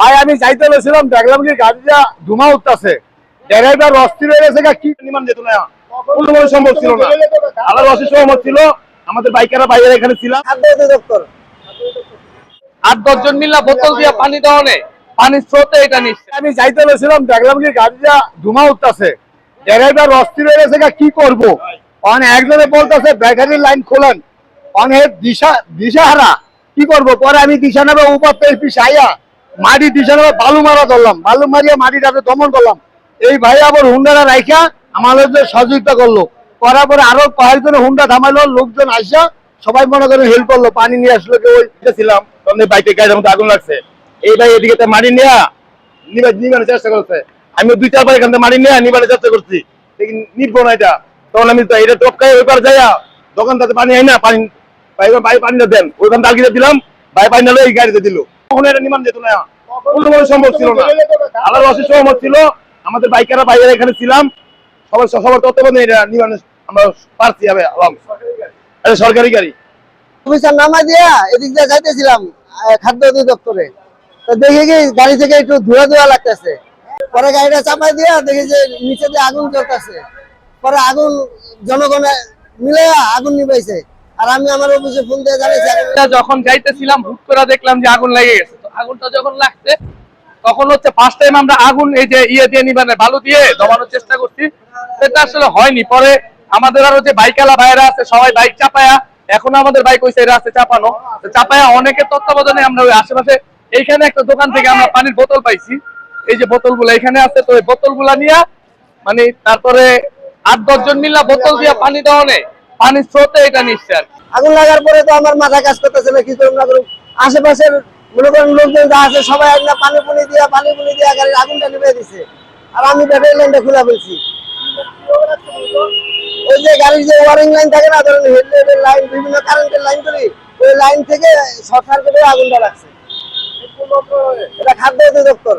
ভাই আমি যাইতে বলেছিলাম, দেখলাম কি গাড়িটা ধুমা উঠতেছে, ড্রাইভার অস্থির হয়ে গেছে, কি নিমান যেত না, কোনো সম্ভব ছিল না। আবার অসুস্থ ছিল, আমাদের বাইকাররা বাইরে এখানে ছিলাম। খাদ্য অধিদপ্তর 8-10 জন মিলা বোতল দিয়ে পানি দেওয়া নেই, পানির স্রোতে এটা নিচ্ছে। আমি যাইতে বলেছিলাম, দেখলাম কি গাড়িটা ধুমা উঠতেছে, ড্রাইভার অস্থির হয়ে গেছে, কি করবো। একজনে বলতেছে ব্যাটারির লাইন খোলেন, অনেক দিশাহারা, কি করবো। পরে আমি দিশা নেবে উপর সাইয়া মাটি দিশা নেবে বালু মারা ধরলাম, বালু মারিয়া মাটিটাকে দমন করলাম। এই ভাই আবার হুন্ডাটা রাইখা আমাদের সহযোগিতা করলো, করার পরে আরো কয়েকজনে হুন্ডা থামাইলো, লোকজন আসা সবাই মনে করেন হেল্প করলো, পানি নিয়ে আসলো। কেউ ছিলাম তখন বাইকে গাড়ির মধ্যে আগুন লাগছে, এই ভাই এদিকে মাটি নিয়ে নিবানোর চেষ্টা করছে। আমি 2-4 বার এখান থেকে মাটি নিয়ে নিবানোর চেষ্টা করছি, নিবো না এটা। তখন আমি এটা টপকাই ওই পার যাইয়া দোকানটাতে পানি হয় না, পানি পানিটা দেন, ওইখান তালগিতে দিলাম, ভাই পানি নিলো, এই গাড়িতে দিল। তখন এটা নিমান যেত না, কোনো সম্ভব ছিল না। আবার অসুস্থ ছিল, আমাদের বাইকাররা বাইরে এখানে ছিলাম, সবার তত্ত্বাবধানে এটা নিমান আমরা পারছি। সরকারি গাড়ি অফিসার নামা দিয়া এদিক দিয়ে যাইতেছিলাম খাদ্য অধিদপ্তরে, তো দেখি কি গাড়ি থেকে একটু ধোয়া ধোয়া লাগতেছে। পরে গাড়িটা চাপাই দিয়া দেখি যে নিচে দিয়ে আগুন জ্বলতেছে। পরে আগুন জনগণে মিলে আগুন নিবাইছে, আর আমি আমার অফিসে ফোন দিয়ে জানিয়েছি। যখন যাইতেছিলাম হুট করে দেখলাম যে আগুন লেগে গেছে। তো আগুনটা যখন লাগছে তখন হচ্ছে ফার্স্ট টাইম আমরা আগুন এই যে দিয়ে নিবানে বালু দিয়ে দমানোর চেষ্টা করছি, সেটা আসলে হয়নি। পরে আমাদের আরো যে বাইকালা ভাইরা আছে সবাই বাইক চাপায়া, এখন আমাদের বাইক ওই সাইডে আছে চাপানো, চাপায়া অনেকের তত্ত্বাবধানে আমরা ওই আশেপাশে এইখানে একটা দোকান থেকে আমরা পানির বোতল পাইছি, এই যে বোতলগুলো এখানে আছে, তো এই বোতলগুলা নিয়ে মানে তারপরে 8-10 জন মিলা বোতল দিয়ে পানি দেওয়া নেই, পানির স্রোতে এটা নিচ্ছে আর কি। আগুন লাগার পরে তো আমার মাথা কাজ করতেছে না, কি করুন না করুন। আশেপাশের মনে করেন লোকজন যা আছে সবাই একটা পানি পুনি দিয়া গাড়ির আগুনটা নিভে দিছে, আর আমি ব্যাটারি লাইনটা খুলে ফেলছি। ওই যে গাড়ির যে ওয়ারিং লাইন থাকে না, ধরেন হেডলাইটের লাইন, বিভিন্ন কারেন্টের লাইন করি, ওই লাইন থেকে শর্ট সার্কিটে আগুনটা লাগছে। এটা খাদ্য অধিদপ্তর।